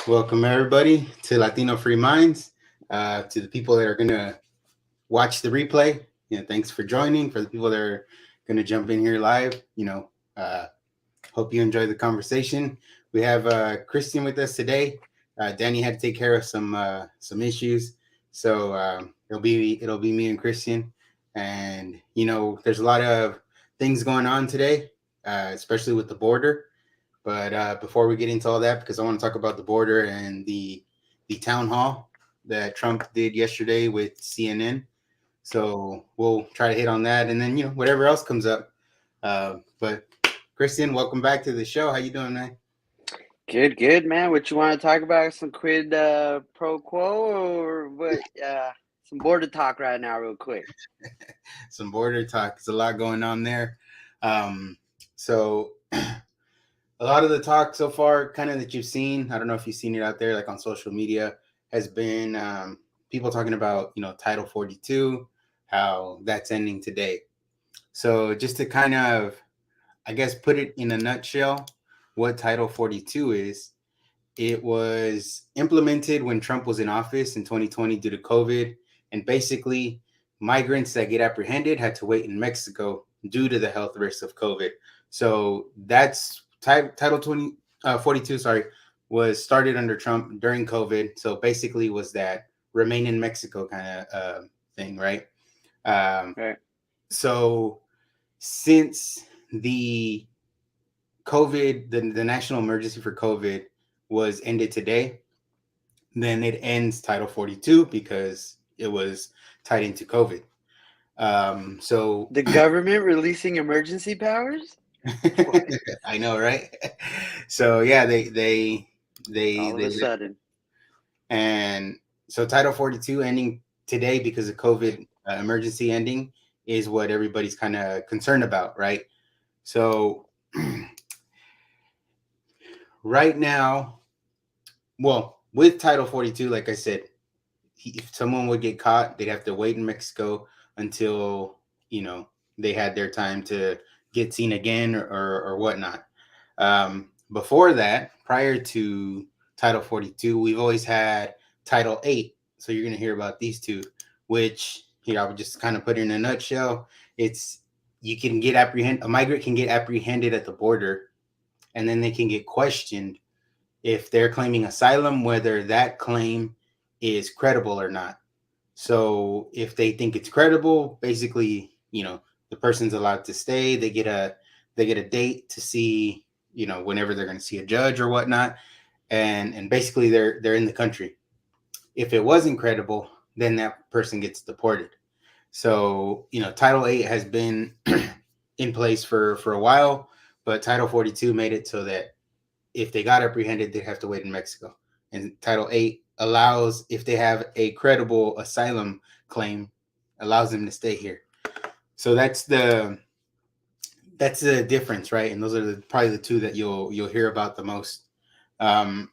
Welcome everybody to Latino Free Minds. To the people that are gonna watch the replay, thanks for joining. For the people that are gonna jump in here live, hope you enjoy the conversation. We have Christian with us today. Danny had to take care of some issues, so it'll be me and Christian. And there's a lot of things going on today, especially with the border. But before we get into all that, because I want to talk about the border and the town hall that Trump did yesterday with CNN. So we'll try to hit on that, and then whatever else comes up. But Christian, welcome back to the show. How you doing, man? Good, man. What you want to talk about? Some quid pro quo or what? Some border talk right now, real quick. Some border talk. There's a lot going on there. So a lot of the talk so far, kind of that you've seen, I don't know if you've seen it out there, like on social media, has been people talking about, Title 42, how that's ending today. So just to kind of, I guess, put it in a nutshell, what Title 42 is, it was implemented when Trump was in office in 2020 due to COVID. And basically, migrants that get apprehended had to wait in Mexico due to the health risks of COVID. So that's Title 42, sorry, was started under Trump during COVID. So basically, was that remain in Mexico kind of thing, right? Um, Right. so since the the national emergency for COVID was ended today, then it ends Title 42 because it was tied into COVID. So The government releasing emergency powers? What? I know, right? So yeah, All of they a sudden. and so Title 42 ending today because of COVID emergency ending is what everybody's kind of concerned about, right? So right now, well, with Title 42, like I said, if someone would get caught, they'd have to wait in Mexico until you know they had their time to get seen again or whatnot. Before that, prior to Title 42, we've always had Title 8. So you're going to hear about these two, which I would just kind of put it in a nutshell. It's you can get a migrant can get apprehended at the border, and then they can get questioned if they're claiming asylum, whether that claim is credible or not. So if they think it's credible, basically, the person's allowed to stay. They get a date to see, whenever they're going to see a judge or whatnot, and basically they're in the country. If it wasn't credible, then that person gets deported. So Title 8 has been in place for a while, but Title 42 made it so that if they got apprehended, they have to wait in Mexico. And Title 8 allows, if they have a credible asylum claim, allows them to stay here. So that's the difference, right? And those are probably the two that you'll hear about the most. Um,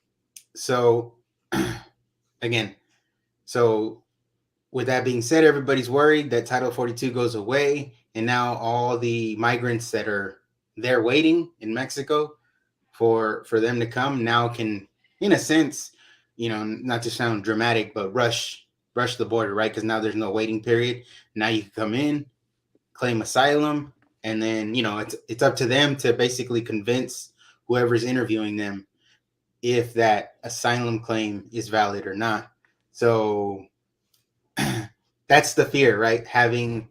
so again, so with that being said, everybody's worried that Title 42 goes away, and now all the migrants that are there waiting in Mexico for them to come now can, in a sense, not to sound dramatic, but rush the border, right? Because now there's no waiting period. Now you can come in, claim asylum, and then it's up to them to basically convince whoever's interviewing them if that asylum claim is valid or not. So that's the fear, right? Having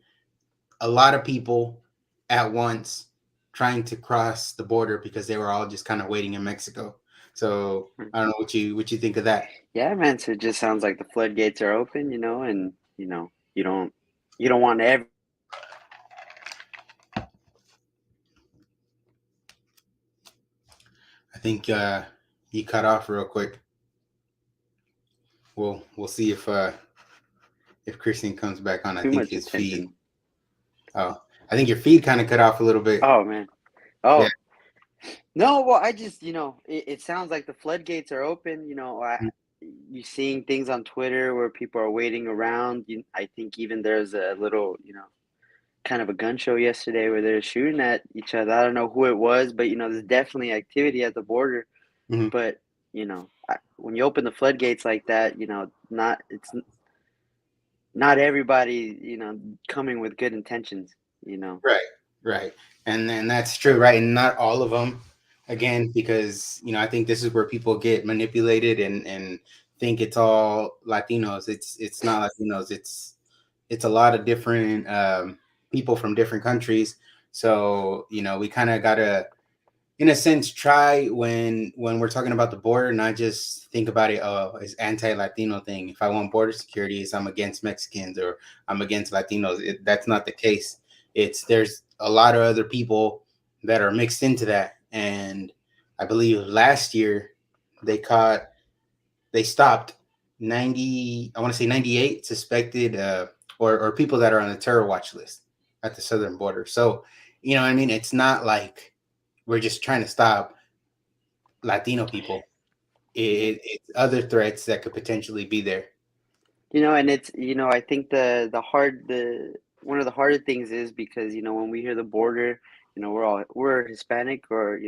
a lot of people at once trying to cross the border because they were all just kind of waiting in Mexico. So I don't know what you think of that. Yeah, man. So it just sounds like the floodgates are open, and you don't want every I think you cut off real quick. We'll see if Christian comes back on. I too think much his feed. attention. Oh, I think your feed kind of cut off a little bit. Oh man. Yeah. Oh no. Well, I just it sounds like the floodgates are open. You seeing things on Twitter where people are waiting around. I think even there's a little, kind of a gun show yesterday where they're shooting at each other. I don't know who it was, but there's definitely activity at the border. Mm-hmm. But when you open the floodgates like that, not it's not everybody, coming with good intentions, you know. Right, right, and then that's true, right, and not all of them. Again, because I think this is where people get manipulated and think it's all Latinos. It's not Latinos. It's a lot of different people from different countries. So we kind of gotta, in a sense, try when we're talking about the border, not just think about it, oh, it's anti-Latino thing. If I want border security, it's I'm against Mexicans or I'm against Latinos. That's not the case. It's There's a lot of other people that are mixed into that. And I believe last year they caught they stopped 90, I want to say 98 suspected or people that are on the terror watch list at the southern border. So what I mean, it's not like we're just trying to stop Latino people. Yeah. It's other threats that could potentially be there. And it's, I think the one of the harder things is because, when we hear the border, we're Hispanic or,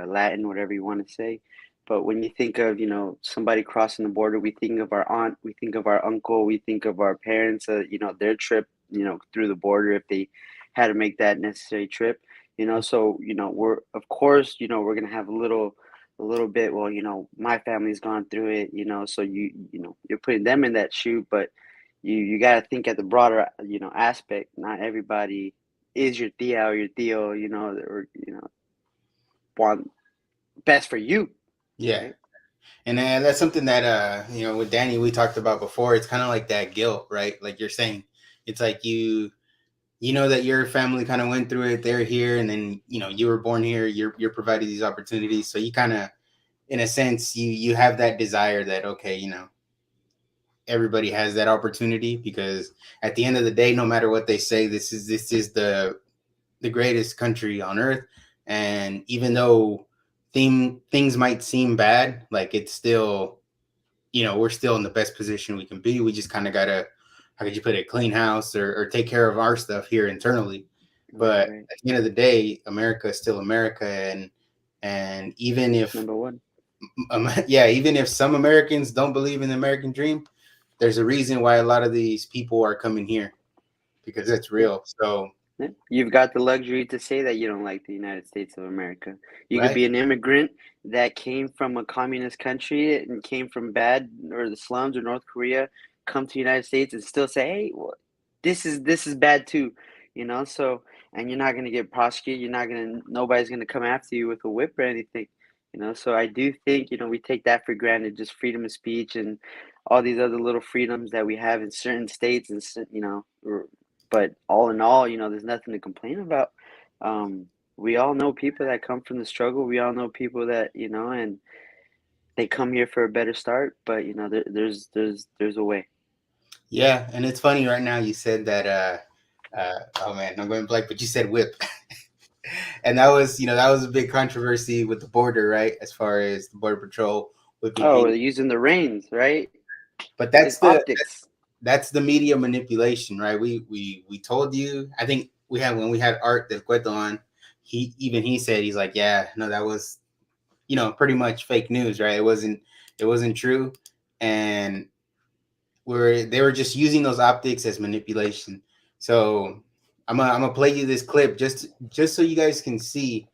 Latin, whatever you want to say. But when you think of, somebody crossing the border, we think of our aunt, we think of our uncle, we think of our parents, their trip, through the border if they had to make that necessary trip, so, we're, of course, we're going to have a little bit, well, my family's gone through it, so you're putting them in that shoe, but you got to think at the broader, aspect. Not everybody is your tia or your tío, or want best for you, Yeah. right? And that's something that with Danny we talked about before. It's kind of like that guilt, right? Like you're saying, it's like you know that your family kind of went through it. They're here, and then you were born here. You're provided these opportunities, so you kind of, in a sense, you have that desire that, okay, everybody has that opportunity, because at the end of the day, no matter what they say, this is the greatest country on earth. And even though things might seem bad, like it's still, we're still in the best position we can be. We just kind of gotta, how could you put it, clean house, or take care of our stuff here internally. Right, But right. at the end of the day, America is still America. And even if Number one. yeah, even if some Americans don't believe in the American dream, there's a reason why a lot of these people are coming here, because it's Yeah. real. So Yeah. You've got the luxury to say that you don't like the United States of America. You could right. be an immigrant that came from a communist country and came from bad or the slums or North Korea, come to the United States and still say, "Hey, this is bad too," So, and you're not going to get prosecuted. Nobody's going to come after you with a whip or anything, So I do think we take that for granted, just freedom of speech and all these other little freedoms that we have in certain states and but all in all, there's nothing to complain about. We all know people that come from the struggle. We all know people that, and they come here for a better start. But there's a way. Yeah, and it's funny right now. You said that. Oh man, I'm going blank. But you said whip, and that was a big controversy with the border, right? As far as the border patrol whipping Oh, they're people. using the reins, right? But It's optics. that's the media manipulation, right? We told you. I think we had, when we had Art del Cueto on, he said, he's like, yeah, no, that was pretty much fake news, right? It wasn't true, and where they were just using those optics as manipulation. So I'm gonna play you this clip just so you guys can see,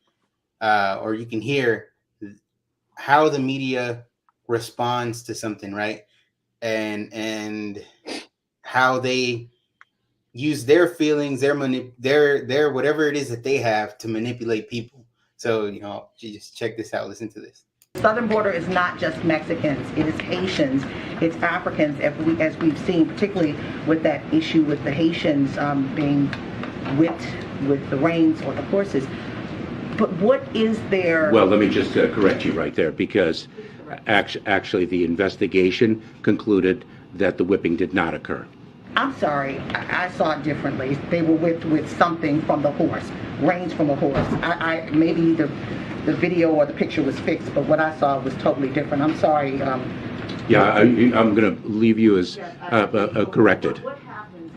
or you can hear how the media responds to something, right? And how they use their feelings, their whatever it is that they have to manipulate people. So you just check this out. Listen to this. Southern border is not just Mexicans, it is Haitians, it's Africans, as we've seen, particularly with that issue with the Haitians being whipped with the reins or the horses. But what is there? Well, let me just correct you right there, because actually the investigation concluded that the whipping did not occur. I'm sorry, I saw it differently. They were whipped with something from the horse, reins from a horse. Maybe the video or the picture was fixed, but what I saw was totally different. I'm sorry. Yeah, I'm going to leave you as corrected. What happens?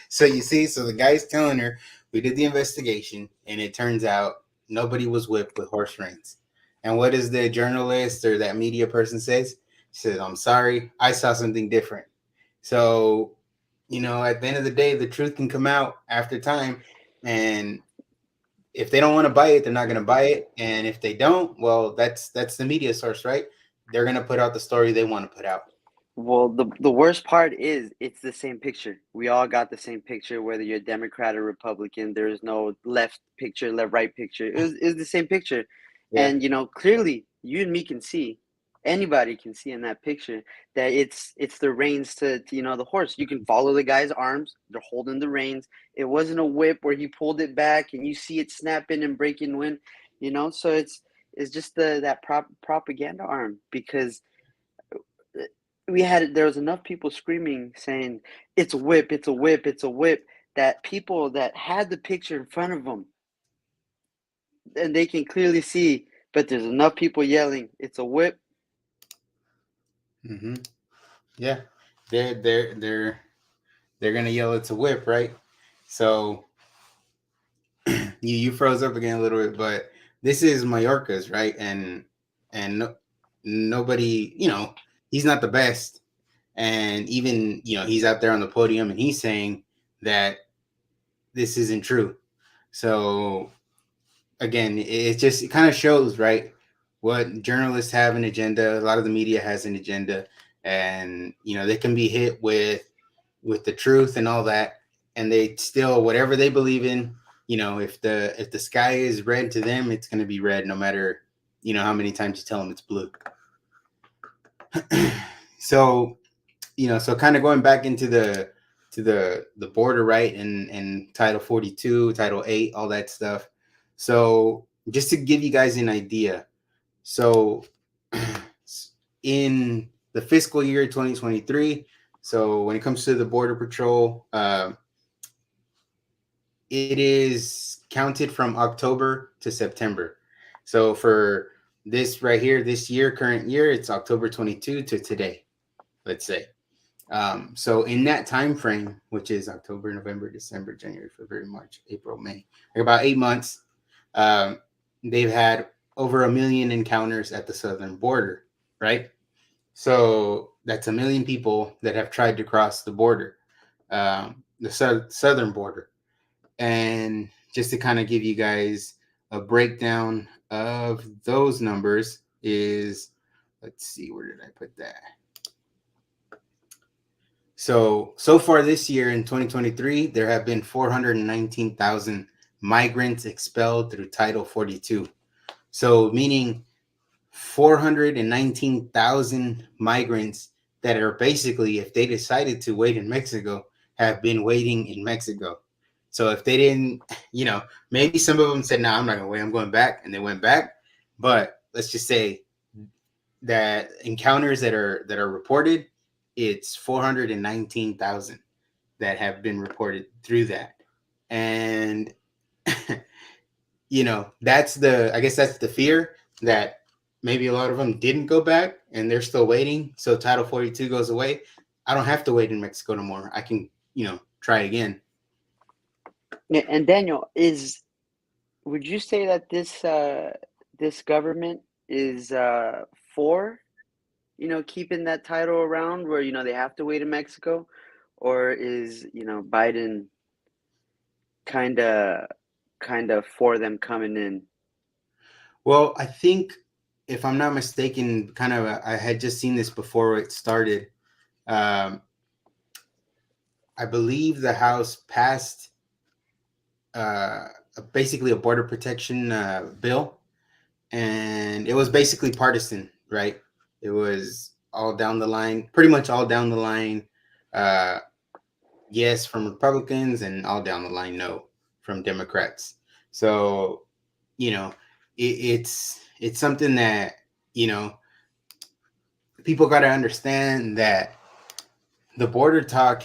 So you see, so the guy's telling her, we did the investigation, and it turns out nobody was whipped with horse reins. And what does the journalist or that media person says? He says, "I'm sorry, I saw something different." So, at the end of the day, the truth can come out after time, and if they don't want to buy it, they're not going to buy it. And if they don't, well, that's the media source, right? They're going to put out the story they want to put out. Well, the worst part is it's the same picture. We all got the same picture, whether you're Democrat or Republican. There's no left picture, left right picture. It was the same picture, Yeah. and clearly you and me can see, anybody can see in that picture that it's the reins to the horse. You can follow the guy's arms; they're holding the reins. It wasn't a whip where he pulled it back and you see it snapping and breaking wind. So it's just that propaganda arm because there was enough people screaming saying it's a whip, it's a whip, it's a whip, that people that had the picture in front of them and they can clearly see, but there's enough people yelling it's a whip. Mm-hmm. Yeah. They're gonna yell it's a whip, right? So you froze up again a little bit, but this is Mallorca's, right? And nobody, he's not the best, and even he's out there on the podium and he's saying that this isn't true. So again, it kind of shows, right, what journalists have an agenda. A lot of the media has an agenda, and they can be hit with the truth and all that, and they still, whatever they believe in, if the sky is red to them, it's going to be red no matter how many times you tell them it's blue. So so kind of going back into the border, right, and Title 42, Title 8, all that stuff. So just to give you guys an idea, so in the fiscal year 2023, so when it comes to the Border Patrol, it is counted from October to September. So for this right here, this year, current year, it's October 22 to today, let's say. So in that time frame, which is October, November, December, January, February, March, April, May, like about 8 months, um, they've had over 1 million encounters at the southern border, right? So that's 1 million people that have tried to cross the border, the southern border. And just to kind of give you guys a breakdown of those numbers is, let's see, where did I put that? So far this year in 2023, there have been 419,000 migrants expelled through Title 42. So meaning 419,000 migrants that are basically, if they decided to wait in Mexico, have been waiting in Mexico. So if they didn't, maybe some of them said, "No, I'm not gonna wait. I'm going back," and they went back. But let's just say that encounters that are reported, it's 419,000 that have been reported through that. And I guess that's the fear, that maybe a lot of them didn't go back and they're still waiting. So Title 42 goes away. I don't have to wait in Mexico no more. I can, try again. And Daniel, would you say that this government is for keeping that title around where they have to wait in Mexico, or is Biden kind of for them coming in? Well, I think, if I'm not mistaken, kind of, I had just seen this before it started. Um, I believe the House passed uh, basically a border protection bill, and it was basically partisan, right? It was all down the line, pretty much all down the line. Uh, yes, from Republicans, and all down the line, no, from Democrats. So, it's something that you know people got to understand, that the border talk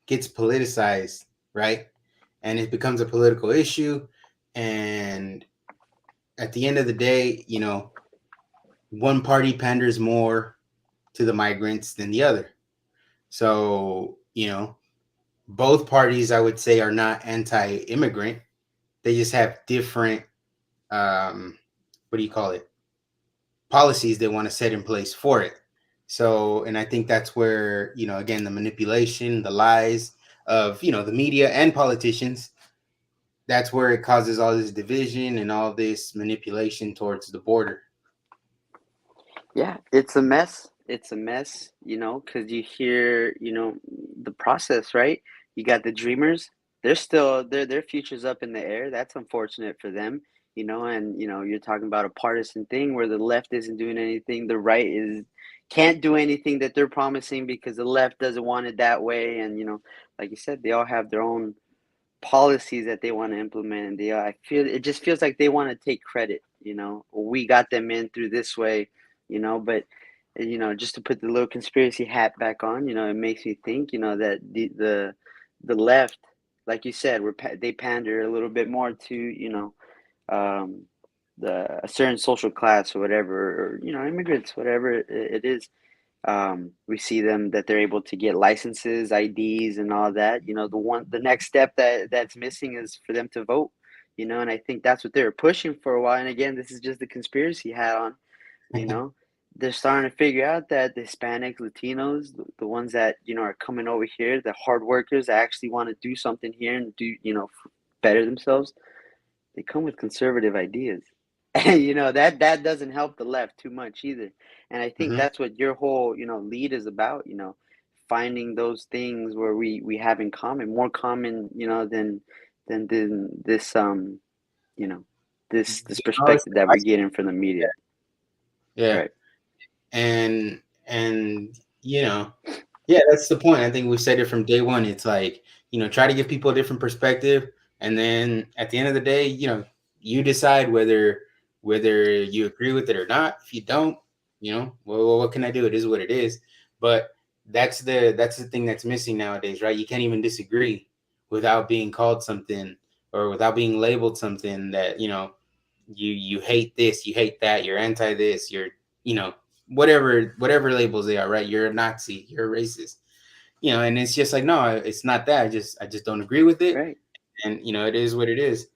gets politicized, right? And it becomes a political issue. And at the end of the day, one party panders more to the migrants than the other. So, both parties, I would say, are not anti-immigrant. They just have different, what do you call it? policies they want to set in place for it. So, and I think that's where, again, the manipulation, the lies of, the media and politicians, that's where it causes all this division and all this manipulation towards the border. Yeah, it's a mess. It's a mess, because you hear, the process, right? You got the dreamers. They're still their future's up in the air. That's unfortunate for them, and you're talking about a partisan thing where the left isn't doing anything, the right is can't do anything that they're promising because the left doesn't want it that way. And like you said, they all have their own policies that they want to implement, and I feel it just feels like they want to take credit. We got them in through this way, but just to put the little conspiracy hat back on, it makes me think, that the left, like you said, they pander a little bit more to, um a certain social class or whatever, or immigrants, whatever it is. We see them that they're able to get licenses, IDs, and all that. The next step that's missing is for them to vote. And I think that's what they were pushing for a while. And again, this is just the conspiracy hat on. You know, they're starting to figure out that the Hispanics, Latinos, the ones that are coming over here, the hard workers that actually want to do something here and do better themselves, they come with conservative ideas. And that doesn't help the left too much either. And I think Hmm. that's what your whole lead is about, finding those things where we have in common, more common, than this you know this perspective that we're getting from the media. Yeah. Right. And you know yeah, that's the point. I think we said it from day one. It's like, try to give people a different perspective, and then at the end of the day, you decide whether you agree with it or not. If you don't, well, what can I do? It is what it is. But that's the thing that's missing nowadays, right? You can't even disagree without being called something, or without being labeled something that, you hate this, you hate that, you're anti this, you're, you know whatever labels they are, right? You're a Nazi, you're a racist, and it's just like, no, it's not that. I just don't agree with it, Right. and it is what it is.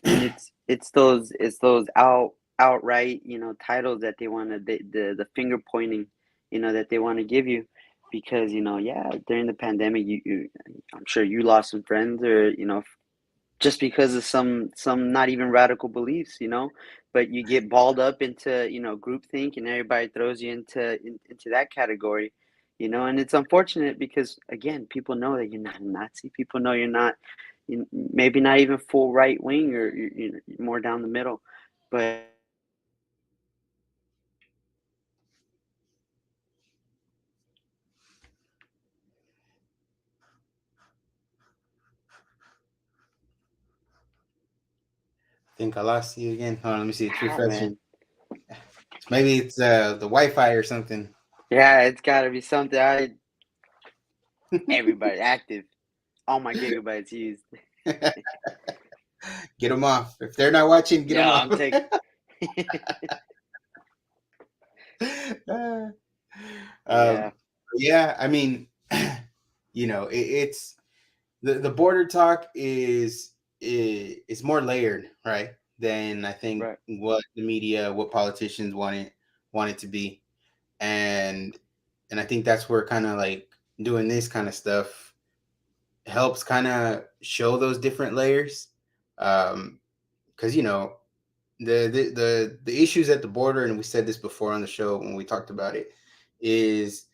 And it's those outright titles that they want to the finger pointing that they want to give you, because yeah, during the pandemic, I'm sure you lost some friends, or just because of some not even radical beliefs, but you get balled up into groupthink, and everybody throws you into that category, and it's unfortunate because again, people know that you're not a Nazi. People know you're not, maybe not even full right wing, or you're more down the middle, but I think I lost you again. Hold on, let me see. It's ah, refreshing. man, Maybe it's the Wi-Fi or something. yeah, it's got to be something. Everybody active, all my gigabytes used. Get them off. If they're not watching, get them Yeah, off. I'm taking. um, Yeah, yeah, I mean, it's the border talk is more layered, right? Than I think right. what the media, what politicians want it to be, and I think that's where kind of like doing this kind of stuff helps kind of show those different layers, because the issues at the border, and we said this before on the show when we talked about it, is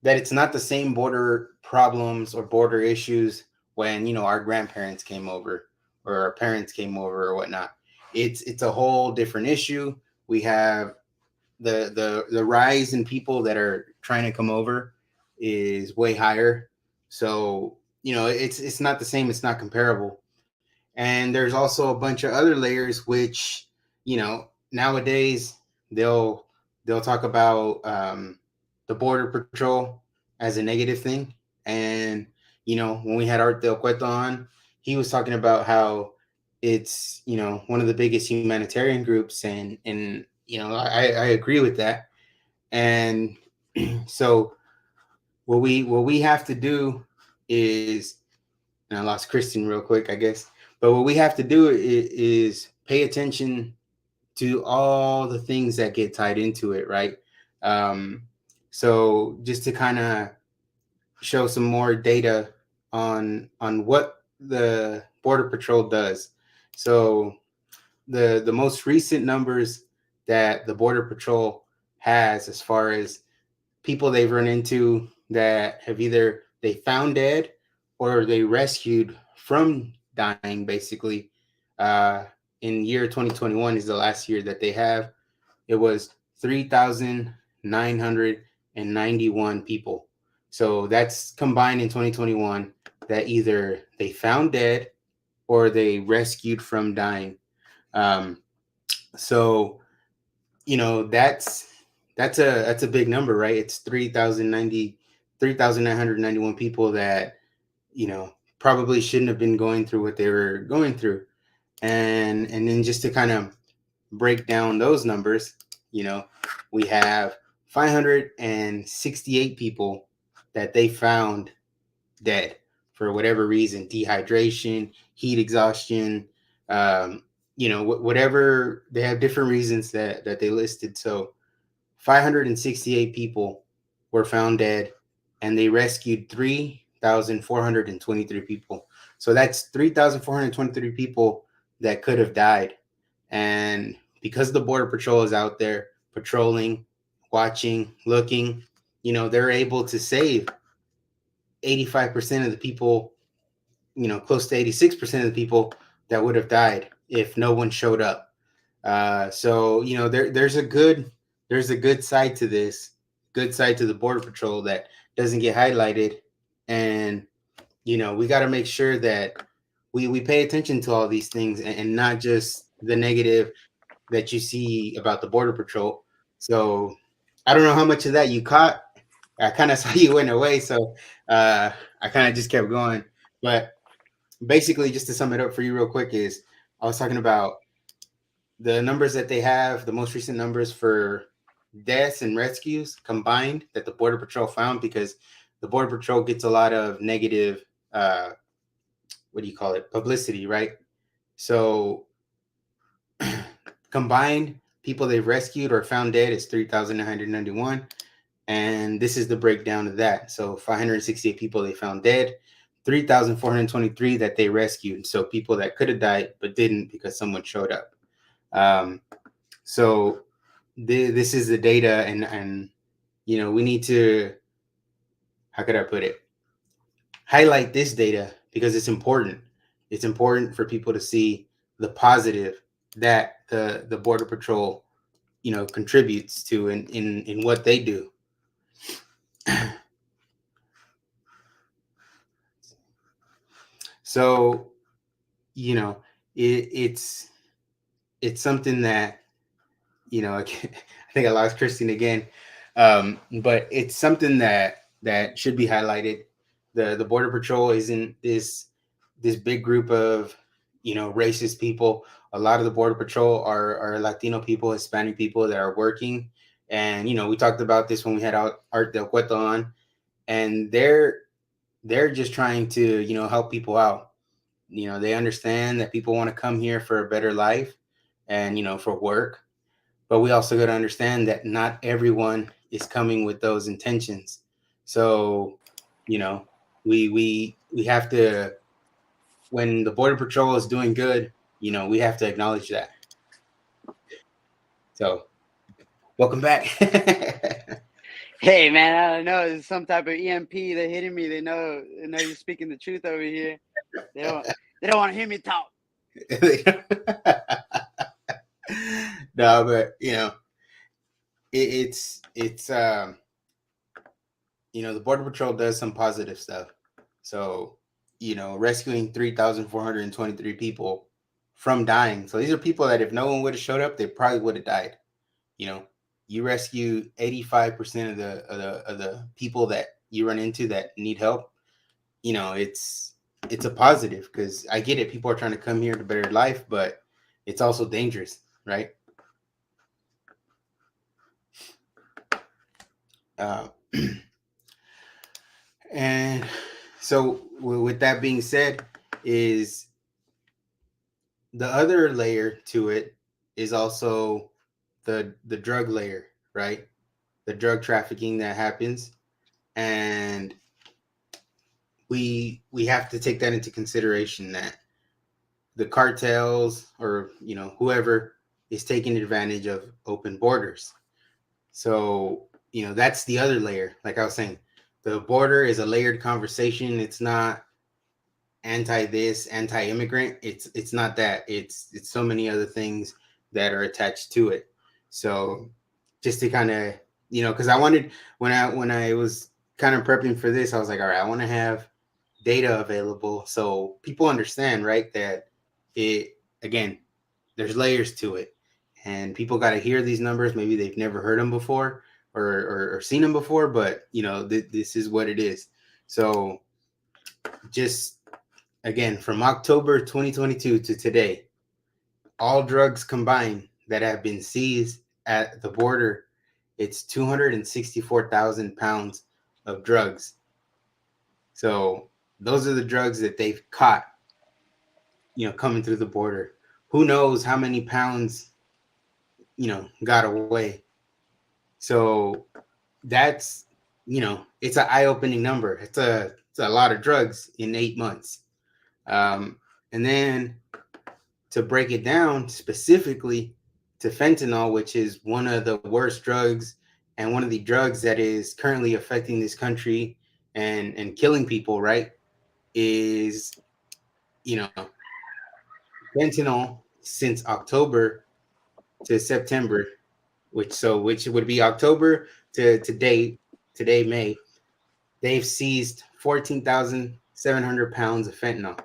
that it's not the same border problems or border issues when our grandparents came over, or our parents came over, or whatnot. It's a whole different issue. We have the rise in people that are trying to come over is way higher. So it's not the same. It's not comparable. And there's also a bunch of other layers which nowadays they'll talk about the border patrol as a negative thing. And when we had Art Del Cueto on, he was talking about how it's one of the biggest humanitarian groups, and I agree with that. And so what we have to do is, and I lost Kristen real quick, I guess. But what we have to do is pay attention to all the things that get tied into it, right? Um, so just to kind of show some more data on what the Border Patrol does. So the most recent numbers that the Border Patrol has, as far as people they've run into that have either they found dead or they rescued from dying, basically, uh, in year 2021 is the last year that they have. It was 3,991 people. So that's combined in 2021 that either they found dead or they rescued from dying. Um, so that's a big number, right? It's 3,991 people that probably shouldn't have been going through what they were going through. And then just to kind of break down those numbers, we have 568 people that they found dead for whatever reason: dehydration, heat exhaustion, whatever. They have different reasons that they listed. So 568 people were found dead, and they rescued 3,423 people. So that's 3,423 people that could have died. And because the Border Patrol is out there patrolling, watching, looking, they're able to save 85% of the people, close to 86% of the people that would have died if no one showed up. So there's a good side to this, good side to the Border Patrol that doesn't get highlighted. And we got to make sure that we pay attention to all these things, and not just the negative that you see about the Border Patrol. So I don't know how much of that you caught. I kind of saw you went away, so I kind of just kept going. But basically, just to sum it up for you real quick, is I was talking about the numbers that they have, the most recent numbers for deaths and rescues combined that the Border Patrol found, because the Border Patrol gets a lot of negative, what do you call it, publicity, right? So combined, people they've rescued or found dead is 3,991. And this is the breakdown of that. So 568 people they found dead, 3,423 that they rescued. So people that could have died but didn't because someone showed up. So this is the data, and we need to, how could I put it, highlight this data because it's important. It's important for people to see the positive that the Border Patrol contributes to in what they do. So it's something that I think I lost Christine again, but it's something that should be highlighted. The Border Patrol isn't this big group of racist people. A lot of the Border Patrol are Latino people, Hispanic people that are working, and we talked about this when we had Art Del Cueto on, and they're just trying to help people out. They understand that people want to come here for a better life and for work, but we also got to understand that not everyone is coming with those intentions. So we have to, when the Border Patrol is doing good, we have to acknowledge that. So welcome back. Hey man, I don't know. It's some type of EMP. They're hitting me. They know you're speaking the truth over here. They don't want to hear me talk. No, but it's the Border Patrol does some positive stuff. So rescuing 3,423 people from dying. So these are people that if no one would have showed up, they probably would have died. You rescue 85% of the people that you run into that need help. It's a positive, because I get it. People are trying to come here to better life, but it's also dangerous, right? Uh, and so with that being said, is the other layer to it is also the drug layer, right? The drug trafficking that happens, and we have to take that into consideration, that the cartels, or whoever, is taking advantage of open borders. So that's the other layer. Like I was saying, the border is a layered conversation. It's not anti this, anti immigrant. It's not that. It's so many other things that are attached to it. So just to kind of, because I wanted, when I was kind of prepping for this, I was like, all right, I want to have data available so people understand, right, that it, again, there's layers to it, and people got to hear these numbers. Maybe they've never heard them before, or seen them before, but this is what it is. So just, again, from October 2022 to today, all drugs combined that have been seized at the border, it's 264,000 pounds of drugs. So those are the drugs that they've caught, coming through the border. Who knows how many pounds, got away. So that's, it's an eye-opening number. It's a lot of drugs in 8 months. And then to break it down specifically to fentanyl, which is one of the worst drugs and one of the drugs that is currently affecting this country and killing people, right? Is, you know, fentanyl since October to September, which would be October to today, May, they've seized 14,700 pounds of fentanyl.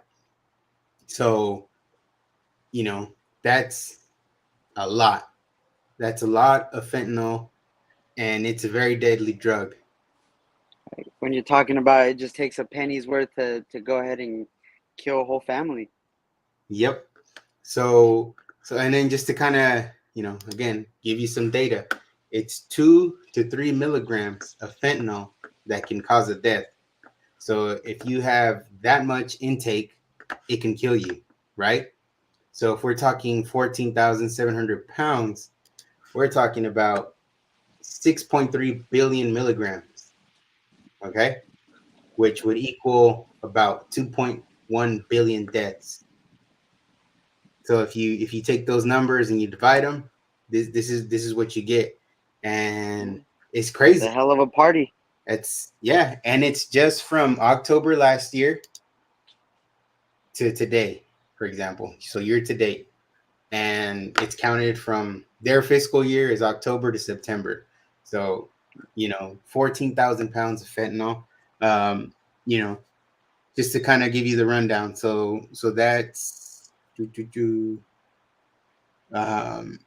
So, that's a lot. That's a lot of fentanyl, and it's a very deadly drug. When you're talking about it, just takes a penny's worth to go ahead and kill a whole family. Yep. So and then just to kind of, again, give you some data, it's 2 to 3 milligrams of fentanyl that can cause a death. So if you have that much intake, it can kill you, right? So if we're talking 14,700 pounds, we're talking about 6.3 billion milligrams, okay? Which would equal about 2.1 billion deaths. So if you take those numbers and you divide them, this is what you get, and it's It's a crazy. hell of a party. And it's just from October last year to today, for example. So year to date, and it's counted from their fiscal year is October to September. So 14,000 pounds of fentanyl. Um, you know, just to kind of give you the rundown. So that's um,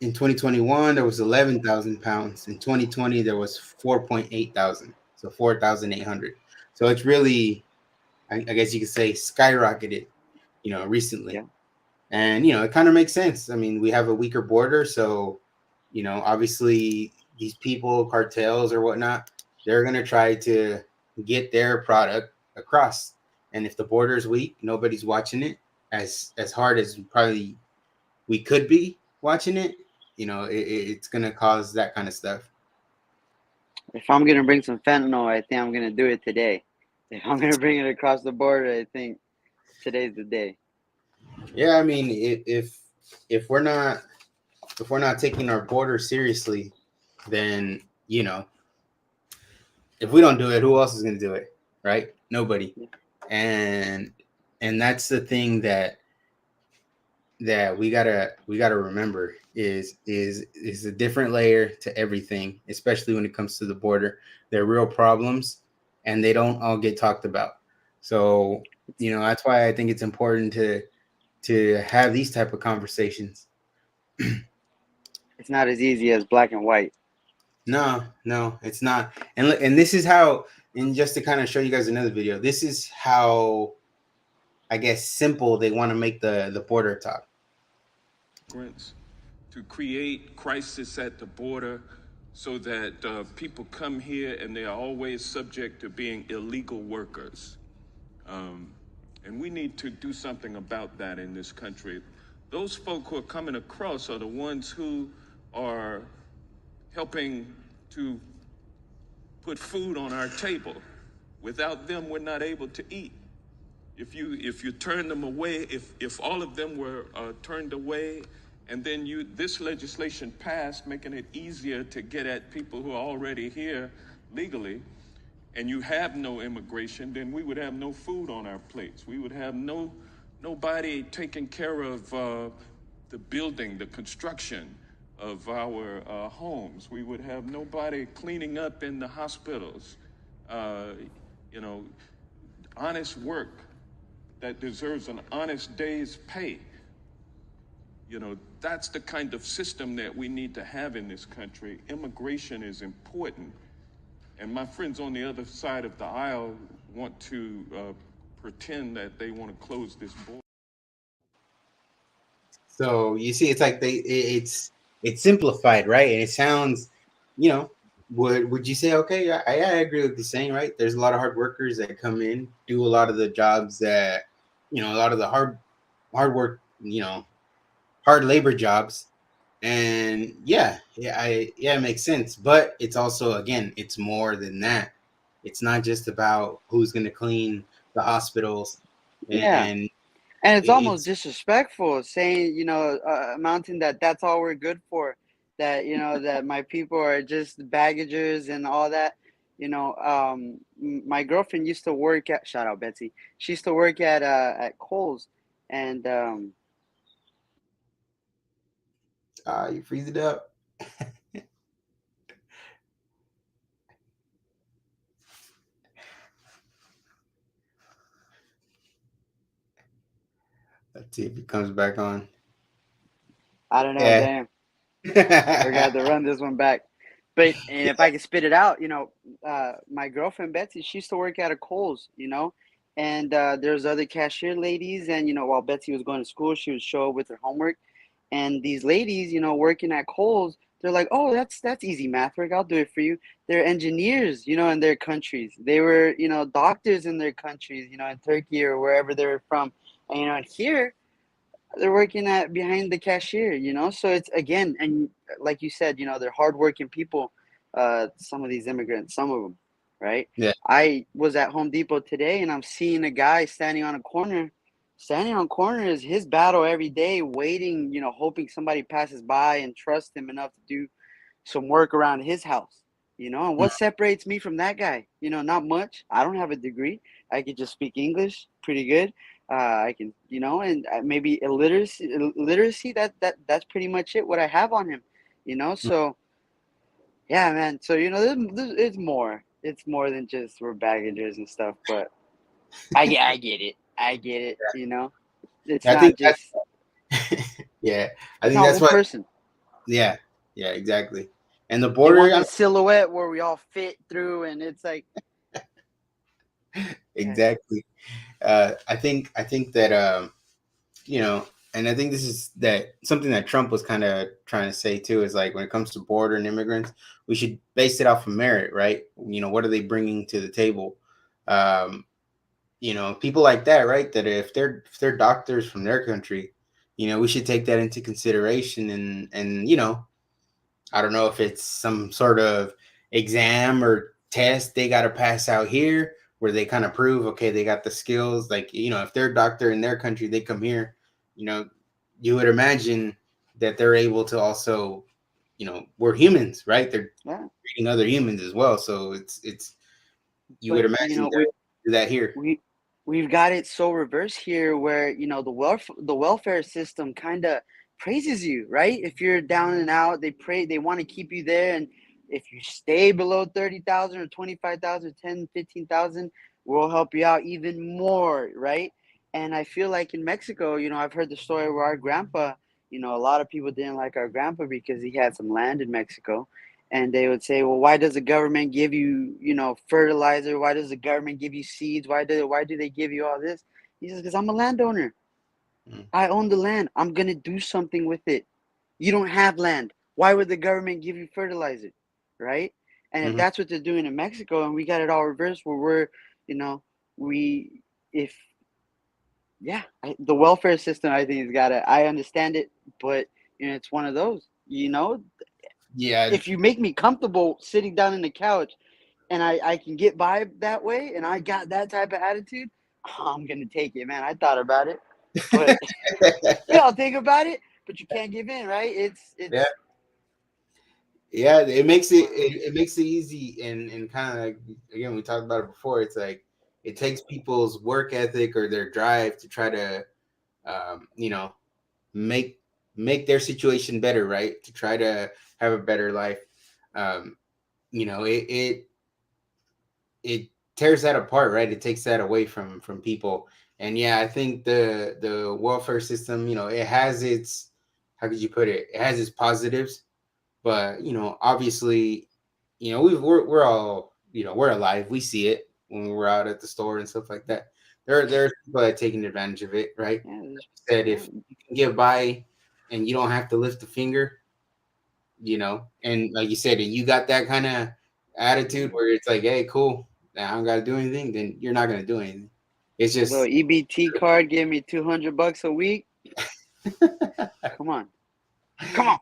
in 2021 there was 11,000 pounds. In 2020 there was 4.8 thousand, so 4,800. So it's really, I guess you could say, skyrocketed, recently. Yeah. And it kind of makes sense. I mean, we have a weaker border, so obviously these people, cartels or whatnot, they're gonna try to get their product across. And if the border is weak, nobody's watching it as hard as probably we could be watching it. It's gonna cause that kind of stuff. If I'm gonna bring some fentanyl, I think I'm gonna do it today. If I'm gonna bring it across the border, I think today's the day. Yeah, I mean, if we're not taking our border seriously, then if we don't do it, who else is going to do it, right? Nobody. Yeah. And that's the thing that we gotta remember is a different layer to everything, especially when it comes to the border. They're real problems, and they don't all get talked about. So that's why I think it's important to have these type of conversations. It's not as easy as black and white. No, it's not. And this is how, and just to kind of show you guys another video, this is how, I guess, simple they want to make the border talk. To create crisis at the border so that people come here and they are always subject to being illegal workers. And we need to do something about that in this country. those folk who are coming across are the ones who are helping to put food on our table. Without them, we're not able to eat. If you turn them away, if all of them were turned away, and then this legislation passed, making it easier to get at people who are already here legally, and you have no immigration, then we would have no food on our plates. We would have nobody taking care of the building, the construction of our homes. We would have nobody cleaning up in the hospitals. Uh, you know, honest work that deserves an honest day's pay. That's the kind of system that we need to have in this country. Immigration is important. And my friends on the other side of the aisle want to pretend that they want to close this border. So you see, it's like it's simplified, right? And it sounds, you know, would you say, okay, I agree with you saying, right? There's a lot of hard workers that come in, do a lot of the jobs that, a lot of the hard work, hard labor jobs. And it makes sense. But it's also, again, it's more than that. It's not just about who's going to clean the hospitals, Yeah. and And it's almost it's disrespectful saying, amounting that that's all we're good for, that, that my people are just baggagers and all that. My girlfriend used to work at, shout out Betsy. She used to work at Kohl's, and you freeze it up. Let's see if it comes back on. I don't know, Yeah. damn, forgot to run this one back. But and if I can spit it out, my girlfriend Betsy, she used to work at a Kohl's, and there's other cashier ladies, and while Betsy was going to school, she would show up with her homework, and these ladies, working at Kohl's, they're like, "Oh, that's easy math work. I'll do it for you." They're engineers, in their countries. They were, doctors in their countries, in Turkey or wherever they were from, and here they're working at behind the cashier, so it's again, and like you said, they're hardworking people, some of these immigrants, some of them, right? Yeah. I was at Home Depot today and I'm seeing a guy standing on corner is his battle every day, waiting, hoping somebody passes by and trust him enough to do some work around his house, and what separates me from that guy? Not much. I don't have a degree. I could just speak English pretty good. I can, and maybe literacy. That's pretty much it. What I have on him, So yeah, man. So it's more. It's more than just we're baggagers and stuff. But I get it. I get it. It's I not think just. yeah, I It's think not that's one what. person. Yeah, yeah, exactly. And the They border, want the silhouette where we all fit through, and it's like, yeah, exactly. I think that and I think this is that something that Trump was kind of trying to say too is like when it comes to border and immigrants, we should base it off of merit, right? What are they bringing to the table? Um, people like that, right? That if they're doctors from their country, we should take that into consideration, and I don't know if it's some sort of exam or test they got to pass out here where they kind of prove, okay, they got the skills. Like, if they're a doctor in their country, they come here, you know, you would imagine that they're able to also, we're humans, right? They're yeah. treating other humans as well. So you would But imagine they're able to do that here. we we've got it so reversed here where the welfare system kind of praises you, right? If you're down and out, they want to keep you there, and if you stay below 30,000 or 25,000, 10, 15,000, we'll help you out even more, right? And I feel like in Mexico, I've heard the story where our grandpa, a lot of people didn't like our grandpa because he had some land in Mexico, and they would say, well, why does the government give you, fertilizer? Why does the government give you seeds? Why do they give you all this? He says, because I'm a landowner. Mm. I own the land. I'm gonna do something with it. You don't have land. Why would the government give you fertilizer? Right? And if Mhm. that's what they're doing in Mexico, and we got it all reversed where we're, you know, we if yeah, the welfare system, I think, has got to. I understand it, but it's one of those. Yeah, If you make me comfortable sitting down in the couch, and I can get by that way, and I got that type of attitude, I'm gonna take it, man. I thought about it, but we all think about it, but you can't give in, right? yeah, It's yeah. It makes it one of it, those. it makes it easy, and kind of like, again, we talked about it before. It's like it takes people's work ethic or their drive to try to you know, make their situation better, right? To try to have a better life. Um, it tears that apart, right? It takes that away from people. And yeah, I think the welfare system, it has its, how could you put it? It has its positives, but obviously, we're all, we're alive. We see it when we're out at the store and stuff like that. There's people that are taking advantage of it, right? Yeah, Said yeah. if you can get by and you don't have to lift a finger, and like you said, and you got that kind of attitude where it's like, hey, cool, I don't got to do anything, then you're not gonna do anything. It's Little just, EBT card gave me $200 a week. Come on, come on.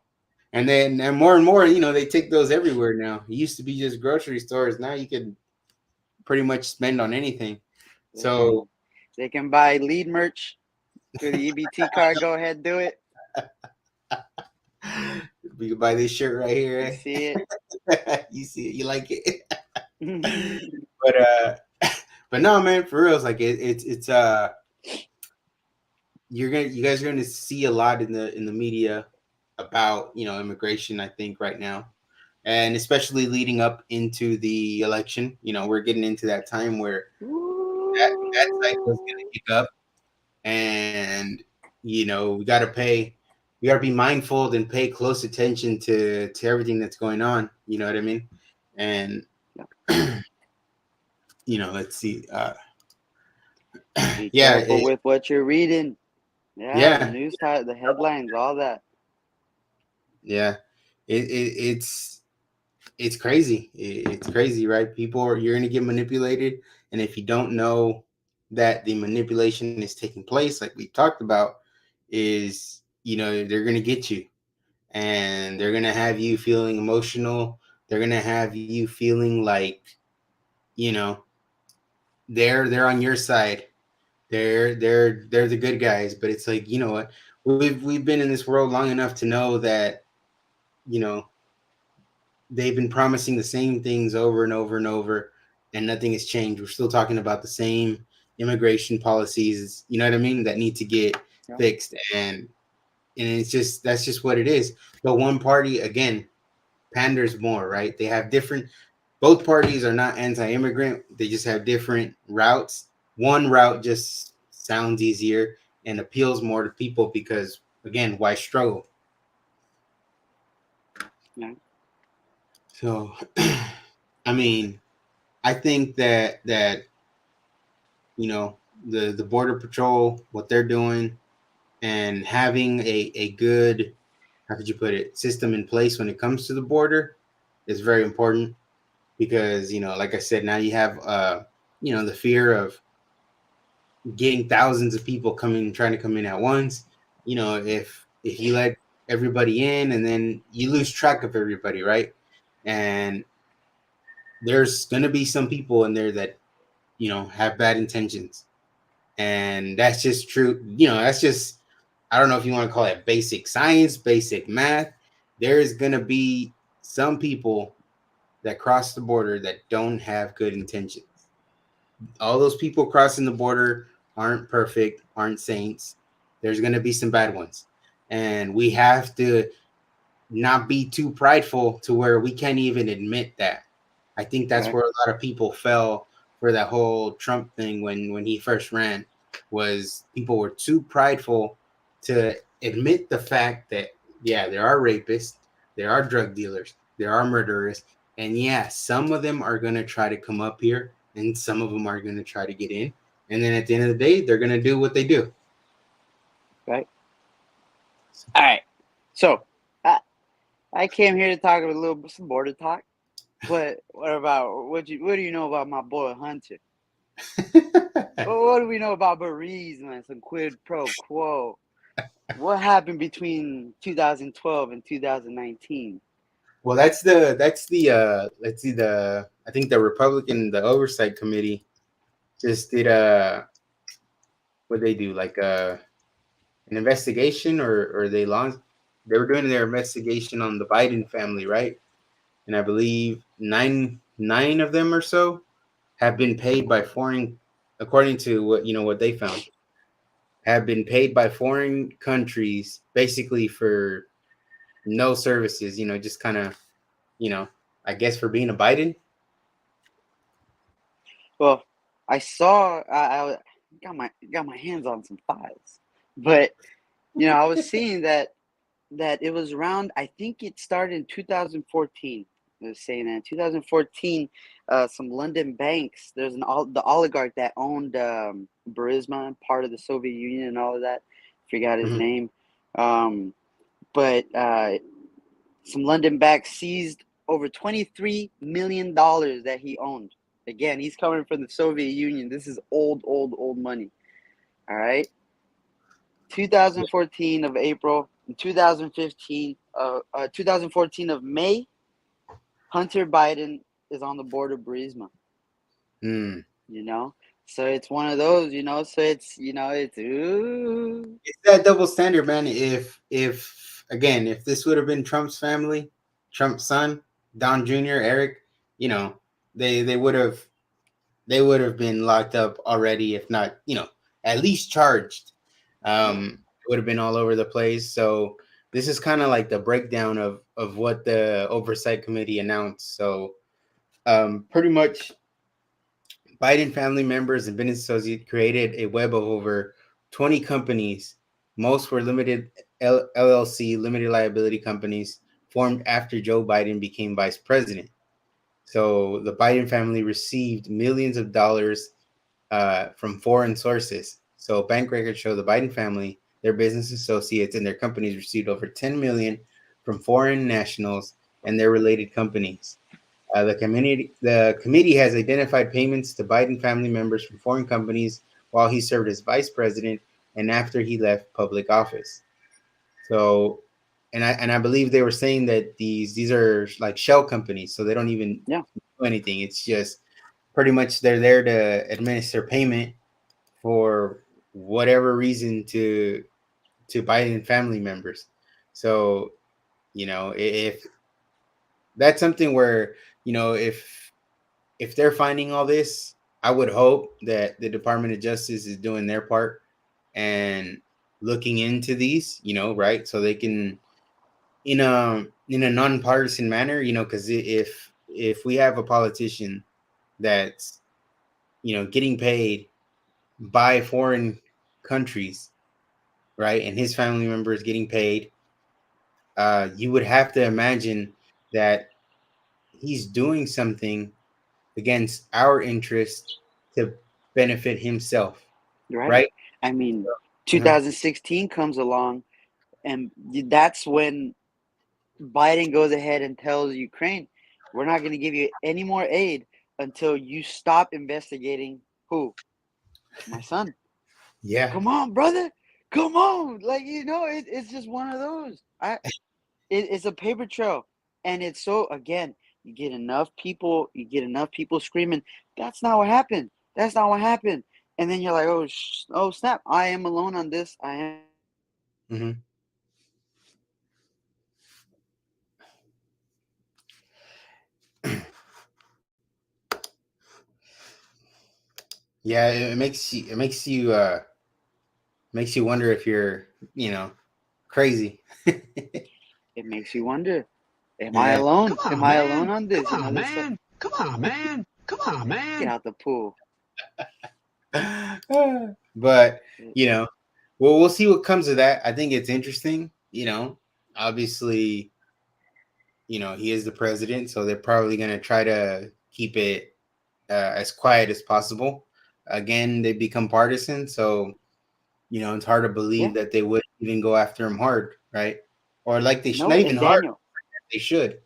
and then and more, they take those everywhere now. It used to be just grocery stores. Now you can pretty much spend on anything. They So can they can buy lead merch through the EBT card. Go ahead, do it. we could buy this shirt right You here. see it. You see it, you like it. Yeah, But but no, man, for real, it's like it's you guys are gonna see a lot in the media about immigration, I think, right now, and especially leading up into the election. We're getting into that time where that cycle is gonna kick up, and we gotta be mindful and pay close attention to everything that's going on. You know what I mean? And let's see. be Yeah, careful with what you're reading. Yeah, the yeah, news type, the headlines, all that. yeah. It's crazy. It's crazy, right? You're gonna get manipulated, and if you don't know that the manipulation is taking place, like we talked about, is they're gonna get you, and they're gonna have you feeling emotional. They're gonna have you feeling like you know they're on your side. They're the good guys, but it's like, what, we've been in this world long enough to know that you know they've been promising the same things over and over and over, and nothing has changed. We're still talking about the same immigration policies, you know what I mean, that need to get Yeah. fixed, and it's just, that's just what it is. But one party, again, panders more, right? They have different, both parties are not anti-immigrant, they just have different routes. One route just sounds easier and appeals more to people because, again, why struggle? Yeah. So I mean, I think that you know the border patrol, what they're doing, and having a good, how could you put it, system in place when it comes to the border is very important, because like I said, now you have the fear of getting thousands of people coming, trying to come in at once. If you let everybody in, and then you lose track of everybody, right? And there's gonna be some people in there that have bad intentions, and that's just true. That's just, I don't know if you want to call it basic science, basic math. There's gonna be some people that cross the border that don't have good intentions. All those people crossing the border aren't perfect, aren't saints. There's gonna be some bad ones, and we have to not be too prideful to where we can't even admit that. I think that's Right. where a lot of people fell for that whole Trump thing when he first ran, was people were too prideful to admit the fact that, yeah, there are rapists, there are drug dealers, there are murderers, and yeah, some of them are going to try to come up here and some of them are going to try to get in, and then at the end of the day they're going to do what they do. Right. All right. So I came here to talk a little some border talk. But what do you know about my boy Hunter? What do we know about Burisma? Some quid pro quo. What happened between 2012 and 2019? Well, that's the let's see, the I think the oversight committee just did what they do, like an investigation, or they were doing their investigation on the Biden family, right? And I believe nine of them or so have been paid by foreign, according to what they found, have been paid by foreign countries basically for no services, just kind of, you know, I guess for being a Biden. Well, I saw I got my hands on some files, but I was seeing that it was around. I think it started in 2014. It was saying that in 2014, some London banks. There's the oligarch that owned Burisma, part of the Soviet Union, and all of that. Forgot his Mhm. name, but some London banks seized over $23 million that he owned. Again, he's coming from the Soviet Union. This is old money. All right. 2014 of April, 2014 of May, Hunter Biden is on the board of Burisma. Mm. So it's one of those, so it's ooh. It's that double standard, man. If again, if this would have been Trump's family, Trump's son, Don Jr., Eric, you know, they would have been locked up already, if not, at least charged. It would have been all over the place. So this is kind of like the breakdown of what the oversight committee announced. So pretty much, Biden family members and business associates created a web of over 20 companies. Most were LLC, limited liability companies, formed after Joe Biden became vice president. So the Biden family received millions of dollars from foreign sources. So bank records show the Biden family, their business associates, and their companies received over 10 million from foreign nationals and their related companies. The committee has identified payments to Biden family members from foreign companies while he served as vice president and after he left public office. So, and I believe they were saying that these are like shell companies, so they don't even Yeah. do anything. It's just pretty much they're there to administer payment for whatever reason to Biden family members. So, if that's something where, if they're finding all this, I would hope that the Department of Justice is doing their part and looking into these, right? So they can, in a nonpartisan manner, because if we have a politician that's, getting paid by foreign countries, right, and his family members getting paid, you would have to imagine that he's doing something against our interest to benefit himself, Right. right? I mean, Uh-huh. 2016 comes along, and that's when Biden goes ahead and tells Ukraine, we're not going to give you any more aid until you stop investigating who? My son. Yeah. Come on, brother. Come on. Like, it's just one of those. It's a paper trail. And it's so, again, you get enough people screaming, that's not what happened. That's not what happened. And then you're like, oh snap, I am alone on this. I am. Hmm. Yeah, it makes you wonder if you're, crazy. It makes you wonder, am I Yeah. alone? Come Am on, I alone man. on Come this? on, This man. Come on, man. Come on, get man. out the pool. But, well, we'll see what comes of that. I think it's interesting, obviously, he is the president, so they're probably going to try to keep it as quiet as possible. Again, they become partisan, so it's hard to Yeah. believe that they would even go after him hard, right? Or like they should, No, not even and hard, Daniel, they should.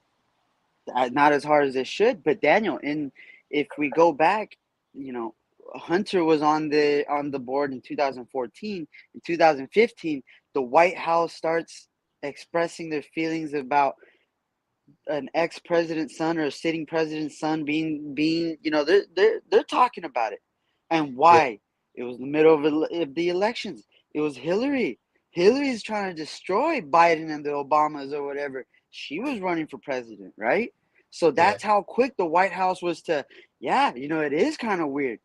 not as hard as it should, but Daniel, and if we go back, you know, Hunter was on the board in 2014. In 2015, the White House starts expressing their feelings about an ex-president's son or a sitting president's son being they're talking about it. And Yeah. why? It was in the middle of the elections. It was Hillary's trying to destroy Biden and the Obamas or whatever. She was running for president, right? So Yeah. that's how quick the White House was to, yeah, it is kind of weird.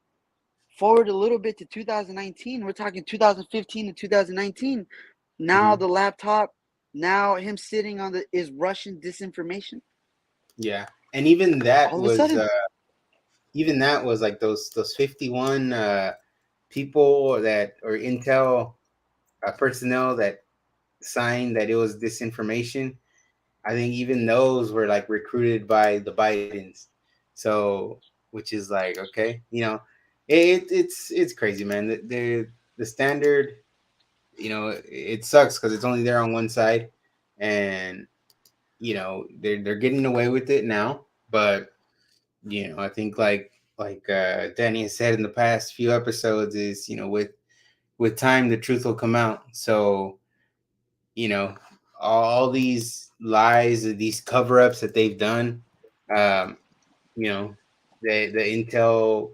Forward a little bit to 2019, we're talking 2015 to 2019. Now Mhm. the laptop, now him sitting on the is Russian disinformation. Yeah. And All of a sudden, even that was like those 51 people that or intel personnel that signed that it was disinformation. I think even those were like recruited by the Bidens. So, which is like, okay, it's crazy, man. The standard, it sucks because it's only there on one side, and they're getting away with it now. But I think like Danny has said in the past few episodes is with time the truth will come out. So you know all these lies, these cover-ups that they've done, um you know the intel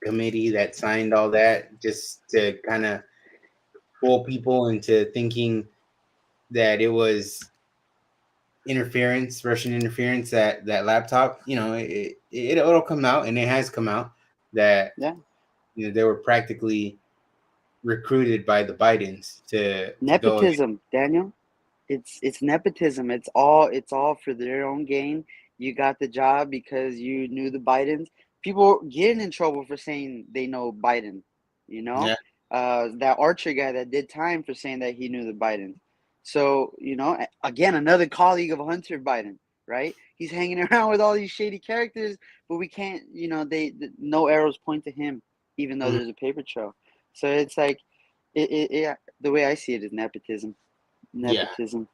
committee that signed all that just to kind of fool people into thinking that it was Russian interference, that laptop, it'll come out, and it has come out that yeah, they were practically recruited by the Bidens to go against. nepotism, Daniel. It's nepotism. It's all for their own gain. You got the job because you knew the Bidens. People getting in trouble for saying they know Biden. You know, Yeah. that Archer guy that did time for saying that he knew the Bidens. So again, another colleague of Hunter Biden, right? He's hanging around with all these shady characters, but we can't. No arrows point to him, even though Mhm. there's a paper trail. So it's like, the way I see it is nepotism. Yeah. Nepotism.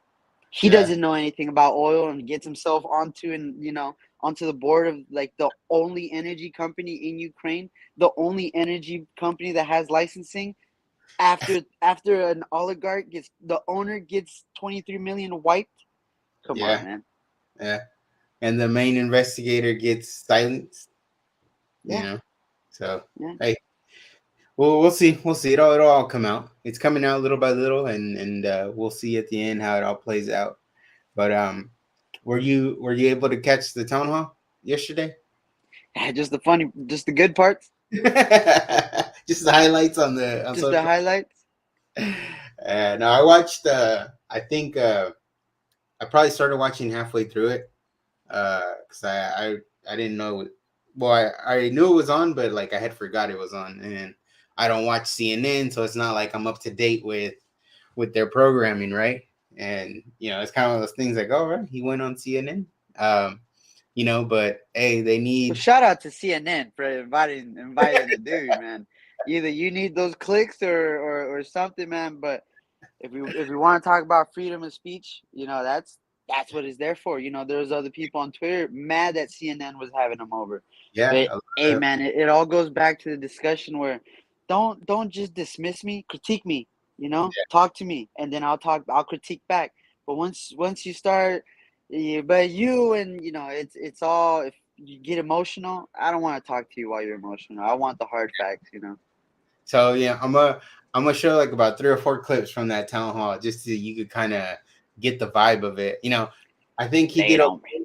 He Yeah. doesn't know anything about oil and gets himself onto the board of like the only energy company in Ukraine, the only energy company that has licensing. After an oligarch the owner gets 23 million wiped. Come on, Yeah. man. Yeah. And the main investigator gets silenced. you Yeah, know so yeah. hey, well, we'll see it'll all come out. It's coming out little by little, and we'll see at the end how it all plays out. But were you able to catch the town hall yesterday? Just the good parts, Just the highlights on just the social. highlights. No, I watched. I think I probably started watching halfway through it because I didn't know. Well, I knew it was on, but like I had forgot it was on, and I don't watch CNN, so it's not like I'm up to date with their programming, right? And it's kind of those things like, oh, right, he went on CNN. But hey, they Well, need. shout out to CNN for inviting the dude, man. Either you need those clicks or something, man. But if we want to talk about freedom of speech, that's what it's there for. There's other people on Twitter mad that CNN was having him over. Yeah, But hey, man, it all goes back to the discussion where don't just dismiss me, critique me. Talk to me, and then I'll critique back. But once you start, but you and it's all if you get emotional. I don't want to talk to you while you're emotional. I want the hard facts. so yeah, I'm gonna show like about 3 or 4 clips from that town hall just so you could kind of get the vibe of it. I think he Lay did it on okay.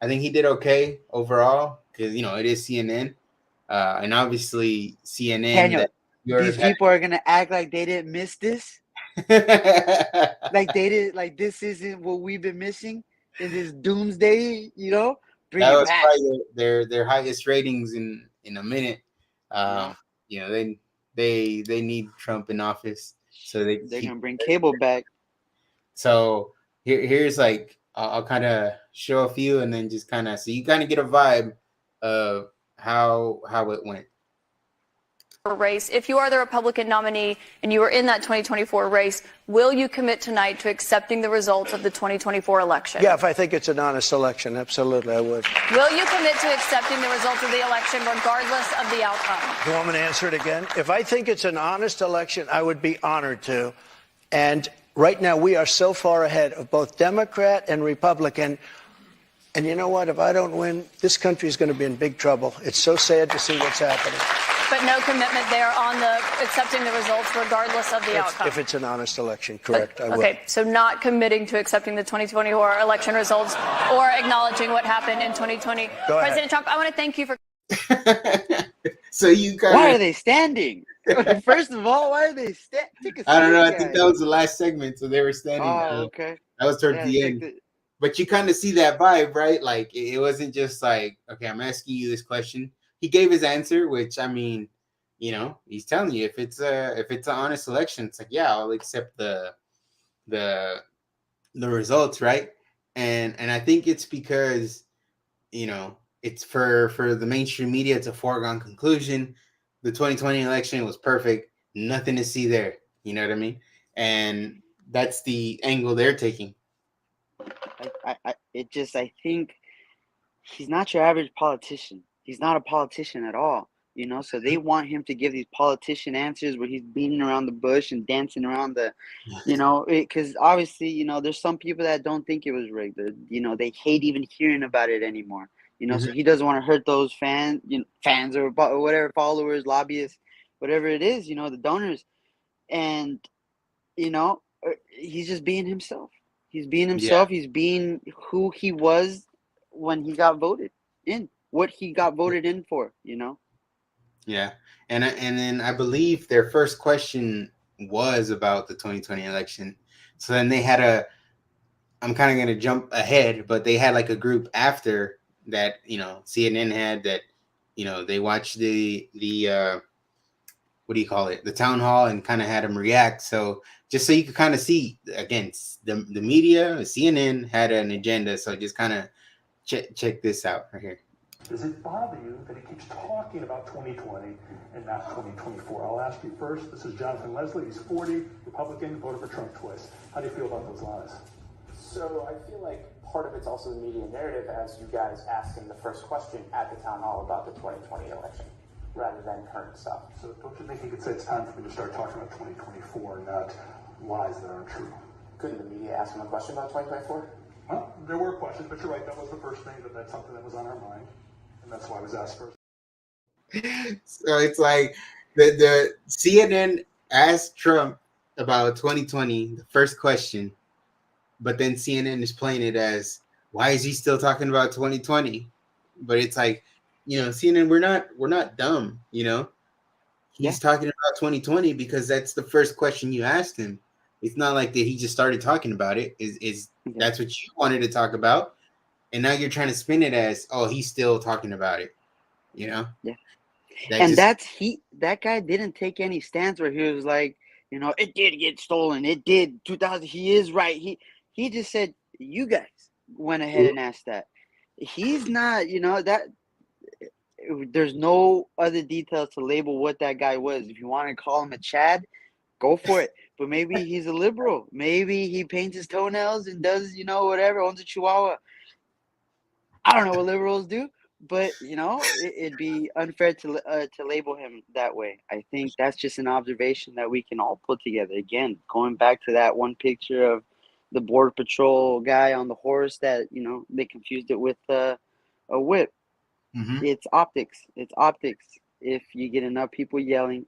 I think he did okay overall because it is CNN, and obviously CNN Daniel, that you're these people are gonna act like they didn't miss this. Like they did, like this isn't what we've been missing in this doomsday. Bring that it was back. probably their highest ratings in a minute. Yeah, Um, they need Trump in office so they can they're keep. gonna bring cable back. So here's like I'll kind of show a few and then just kind of so you kind of get a vibe of how it went. race. If you are the Republican nominee and you are in that 2024 race, will you commit tonight to accepting the results of the 2024 election? Yeah, if I think it's an honest election, absolutely, I would. Will you commit to accepting the results of the election regardless of the outcome? Do you want me to answer it again? If I think it's an honest election, I would be honored to. And right now, we are so far ahead of both Democrat and Republican. And you know what? If I don't win, this country is going to be in big trouble. It's so sad to see what's happening. But no commitment there on the accepting the results regardless of the outcome. If it's an honest election, correct, I will. Okay, so not committing to accepting the 2024 election results or acknowledging what happened in 2020. Go ahead. President Trump, I want to thank you for... So you kind Why are of, they standing? First of all, why are they standing? I don't know. I think that was the last segment, so they were standing. Oh, okay. That was towards the end. But you kind of see that vibe, right? Like it wasn't just like, okay, I'm asking you this question. He gave his answer, which I mean, you know, he's telling you if it's an honest election, it's like, yeah, I'll accept the results, right? And I think it's because, you know, it's for the mainstream media, it's a foregone conclusion. The 2020 election was perfect. Nothing to see there. You know what I mean? And that's the angle they're taking. I think he's not your average politician. He's not a politician at all, you know. So they want him to give these politician answers where he's beating around the bush and dancing around the, you know, because obviously, you know, there's some people that don't think it was rigged. You know, they hate even hearing about it anymore. You know, so he doesn't want to hurt those fans or whatever, followers, lobbyists, whatever it is, you know, the donors, and you know, he's just being himself. He's being himself. Yeah. He's being who he was when he got voted in, what he got voted in for, you know? Yeah. And then I believe their first question was about the 2020 election. So then they had I'm kind of going to jump ahead, but they had like a group after that, you know, CNN had that, you know, they watched the what do you call it? The town hall and kind of had him react. So just so you could kind of see, again, the media, CNN had an agenda. So just kind of check this out right here. Does it bother you that he keeps talking about 2020 and not 2024? I'll ask you first. This is Jonathan Leslie. He's 40, Republican, voted for Trump twice. How do you feel about those lies? So I feel like part of it's also the media narrative, as you guys asked him the first question at the town hall about the 2020 election, rather than current stuff. So don't you think he could say it's time for me to start talking about 2024, not lies that aren't true? Couldn't the media ask him a question about 2024? Well, there were questions, but you're right. That was the first thing. That's something that was on our mind, and that's why I was asked first. So it's like the CNN asked Trump about 2020, the first question, but then CNN is playing it as, why is he still talking about 2020? But it's like, you know, CNN, we're not dumb, you know. He's talking about 2020 because that's the first question you asked him. It's not like that he just started talking about it. That's what you wanted to talk about, and now you're trying to spin it as, oh, he's still talking about it, you know? Yeah. That guy didn't take any stance where he was like, you know, it did get stolen. It did 2000. He is right. He just said, you guys went ahead and asked that. He's not, you know, that there's no other details to label what that guy was. If you want to call him a Chad, go for it. But maybe he's a liberal. Maybe he paints his toenails and does, you know, whatever, owns a chihuahua. I don't know what liberals do, but, you know, it'd be unfair to label him that way. I think that's just an observation that we can all put together. Again, going back to that one picture of the Border Patrol guy on the horse that, you know, they confused it with a whip. Mm-hmm. It's optics. It's optics. If you get enough people yelling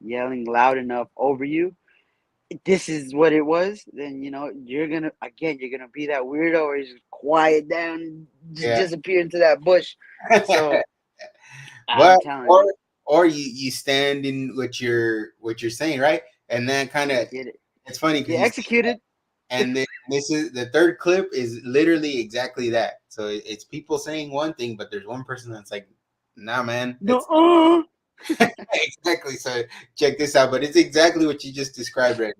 loud enough over you, this is what it was, then, you know, you're gonna be that weirdo or just quiet down, just disappear into that bush. So or you stand in what you're saying, right? And that kind of, it's funny because executed. And then this is the third clip is literally exactly that. So it's people saying one thing, but there's one person that's like, nah, man. No. Exactly. So check this out. But it's exactly what you just described right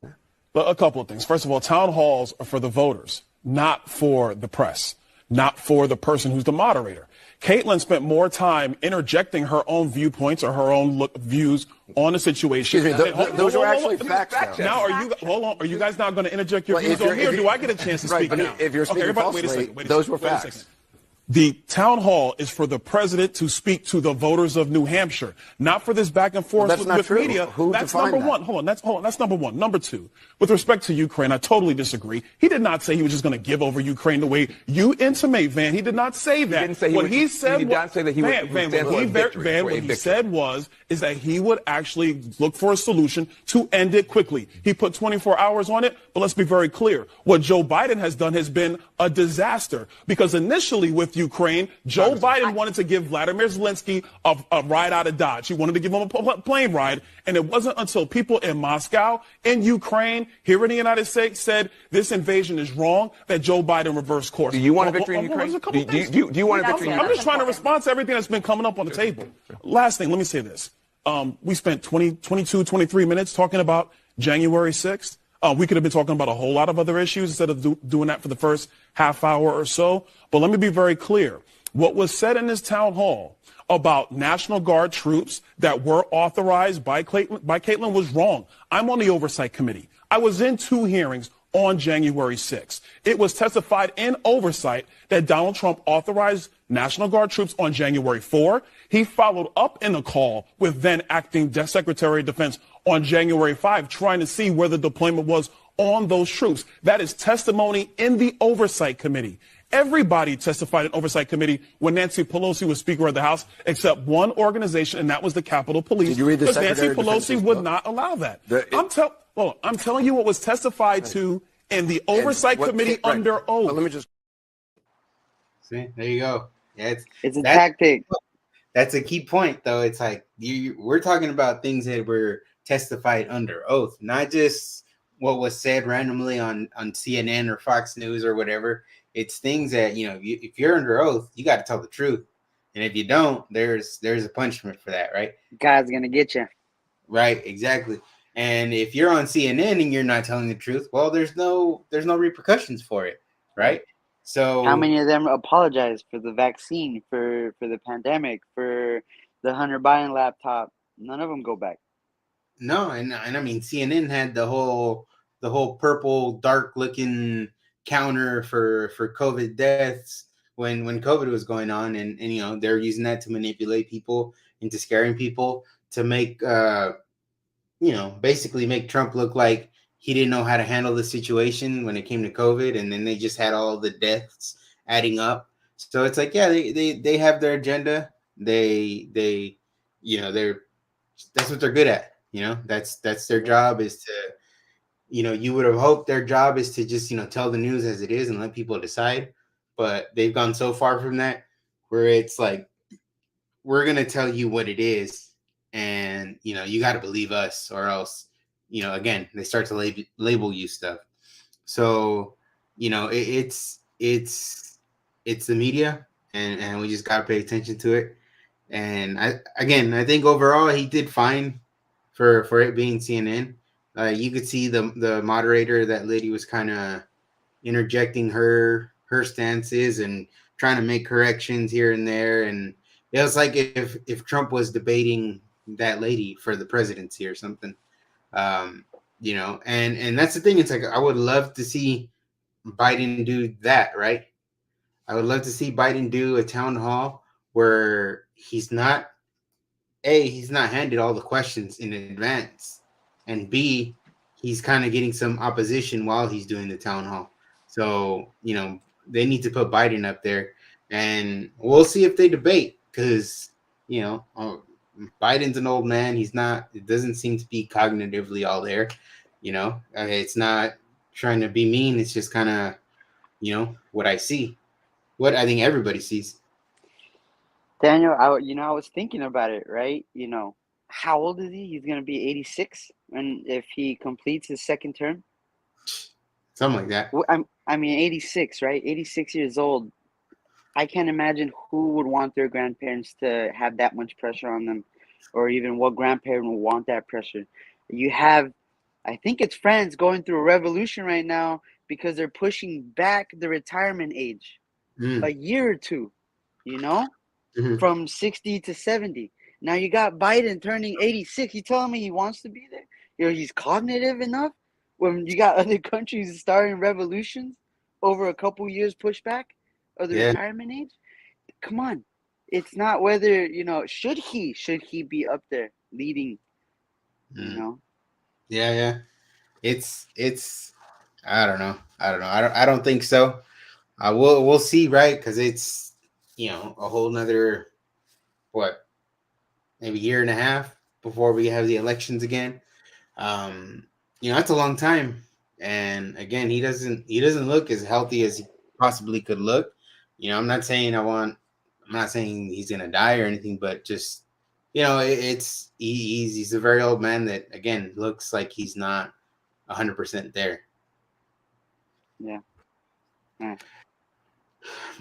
now. But a couple of things. First of all, town halls are for the voters, not for the press. not for the person who's the moderator. Caitlin spent more time interjecting her own viewpoints or her own views on the situation. Excuse me, those were actually facts, though. Now, hold on. Are you guys not going to interject your views on me, or do I get a chance to speak now? If you're speaking falsely, those were facts. The town hall is for the president to speak to the voters of New Hampshire, not for this back and forth with media. That's number one. Hold on. That's number one. Number two, with respect to Ukraine, I totally disagree. He did not say he was just going to give over Ukraine the way you intimate, Van. He did not say that. He didn't say what he said he did not say that he would stand for a victory. What he said is that he would actually look for a solution to end it quickly. He put 24 hours on it, but let's be very clear. What Joe Biden has done has been a disaster, because initially with Ukraine, Joe Biden wanted to give Vladimir Zelensky a ride out of Dodge. He wanted to give him a plane ride, and it wasn't until people in Moscow, in Ukraine, here in the United States said this invasion is wrong that Joe Biden reversed course. Do you want a victory in Ukraine? Do you want a victory in Ukraine? I'm just trying to respond to everything that's been coming up on the table. Last thing, let me say this. We spent 22, 23 minutes talking about January 6th. We could have been talking about a whole lot of other issues instead of doing that for the first half hour or so. But let me be very clear. What was said in this town hall about National Guard troops that were authorized by Caitlin was wrong. I'm on the Oversight Committee. I was in 2 hearings on January 6th. It was testified in oversight that Donald Trump authorized National Guard troops on January 4. He followed up in the call with then acting Secretary of Defense on January 5, trying to see where the deployment was on those troops. That is testimony in the Oversight Committee. Everybody testified in Oversight Committee when Nancy Pelosi was Speaker of the House, except one organization, and that was the Capitol Police. Did you read the because Secretary Nancy of Pelosi Defense's would book? not allow that. I'm telling you what was testified to in the Oversight Committee under oath. Let me just See, there you go. Yeah, it's a tactic. That's a key point, though. It's like we're talking about things that were testified under oath, not just what was said randomly on CNN or Fox News or whatever. It's things that, if you're under oath, you got to tell the truth. And if you don't, there's a punishment for that, right? God's going to get you. Right, exactly. And if you're on CNN and you're not telling the truth, well, there's no repercussions for it, right? So how many of them apologize for the vaccine, for the pandemic, for the Hunter Biden laptop? None of them go back. No, and I mean, CNN had the whole purple dark looking counter for COVID deaths when COVID was going on, and they're using that to manipulate people into scaring people to make basically make Trump look like he didn't know how to handle the situation when it came to COVID, and then they just had all the deaths adding up. So it's like, yeah, they have their agenda. They're that's what they're good at. That's their job is to, you would have hoped their job is to just, tell the news as it is and let people decide. But they've gone so far from that where it's like, we're going to tell you what it is. And, you got to believe us, or else, again, they start to label you stuff. So, it's the media, and we just got to pay attention to it. And I think overall he did fine for it being CNN. You could see the moderator, that lady, was kind of interjecting her stances and trying to make corrections here and there. And it was like if Trump was debating that lady for the presidency or something, and that's the thing. It's like, I would love to see Biden do that, right? I would love to see Biden do a town hall where he's not handed all the questions in advance, and B, he's kind of getting some opposition while he's doing the town hall. So, they need to put Biden up there, and we'll see if they debate, because, Biden's an old man. It doesn't seem to be cognitively all there. It's not trying to be mean. It's just kind of, what I see, what I think everybody sees. Daniel, I was thinking about it, right? How old is he? He's going to be 86 if he completes his second term. Something like that. 86, right? 86 years old. I can't imagine who would want their grandparents to have that much pressure on them, or even what grandparent would want that pressure. You have, I think it's France going through a revolution right now because they're pushing back the retirement age. a year or two, you know, Mhm. from 60 to 70. Now you got Biden turning 86. You telling me he wants to be there? You know, he's cognitive enough when you got other countries starting revolutions over a couple years pushback of the Yeah. retirement age? Come on. It's not whether, you know, should he be up there leading, you know? Yeah. It's I don't know. I don't think so. We'll see, right? Because it's, you know, a whole nother, what, maybe year and a half before we have the elections again. You know, that's a long time. And again, he doesn't look as healthy as he possibly could look. You know, I'm not saying he's gonna die or anything, but just, you know, he's a very old man that, again, looks like he's not 100% there. Yeah.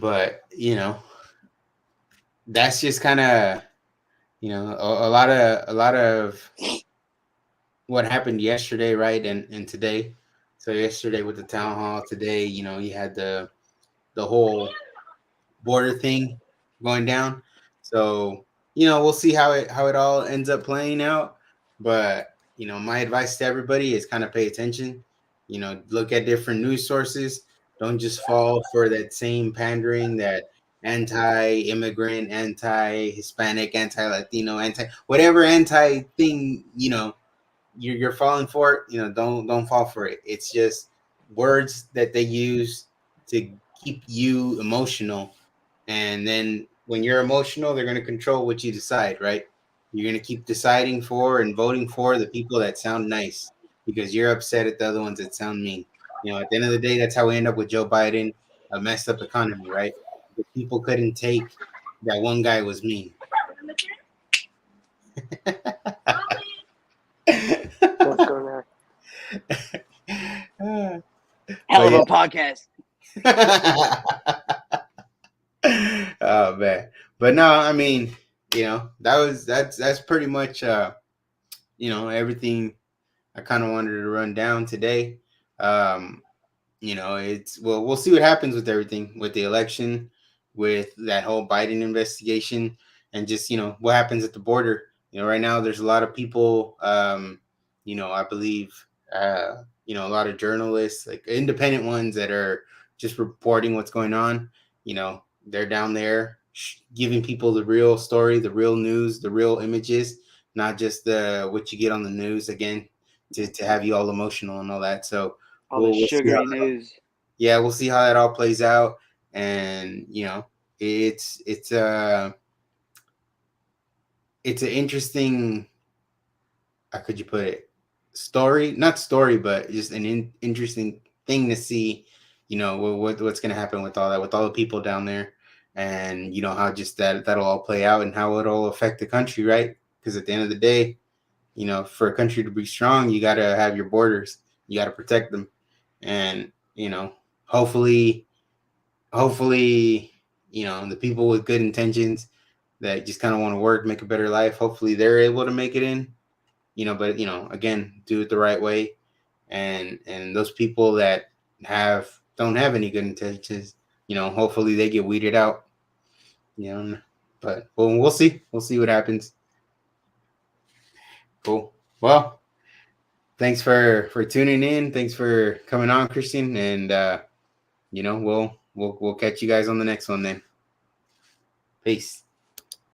But, you know, that's just kind of, you know, a lot of what happened yesterday, right? And today. So yesterday with the town hall, today, you know, you had the whole border thing going down. So, you know, we'll see how it all ends up playing out. But, you know, my advice to everybody is kind of pay attention. You know, look at different news sources. Don't just fall for that same pandering, that anti-immigrant, anti-Hispanic, anti-Latino, anti whatever anti thing, you know, you're falling for it. You know, don't fall for it. It's just words that they use to keep you emotional, and then when you're emotional, they're going to control what you decide, right? You're going to keep deciding for and voting for the people that sound nice because you're upset at the other ones that sound mean. You know, at the end of the day, that's how we end up with Joe Biden, a messed up economy, right? Because people couldn't take that one guy was mean. Let's go there. Hell But of a podcast. oh man, but no, I mean, you know, that's pretty much you know, everything I kind of wanted to run down today. um you know, it's, well, we'll see what happens with everything, with the election, with that whole Biden investigation, and just, you know, what happens at the border. You know, right now there's a lot of people, you know, I believe, you know, a lot of journalists, like independent ones, that are just reporting what's going on. You know, they're down there giving people the real story, the real news, the real images, not just the what you get on the news, again, to have you all emotional and all that. So All the we'll see how sugary news. yeah, we'll see how that all plays out. And, you know, it's an interesting, how could you put it, story, not story, but just an interesting thing to see, you know, what's going to happen with all that, with all the people down there, and, you know, how just that'll all play out and how it'll affect the country, right? Because at the end of the day, you know, for a country to be strong, you got to have your borders, you got to protect them. And, you know, hopefully, you know, the people with good intentions that just kind of want to work, make a better life, hopefully they're able to make it in, you know. But, you know, again, do it the right way. And those people that don't have any good intentions, you know, hopefully they get weeded out, you know. But, well, we'll see what happens. Cool. Well, thanks for tuning in, thanks for coming on, Christian. And you know, we'll catch you guys on the next one then. Peace.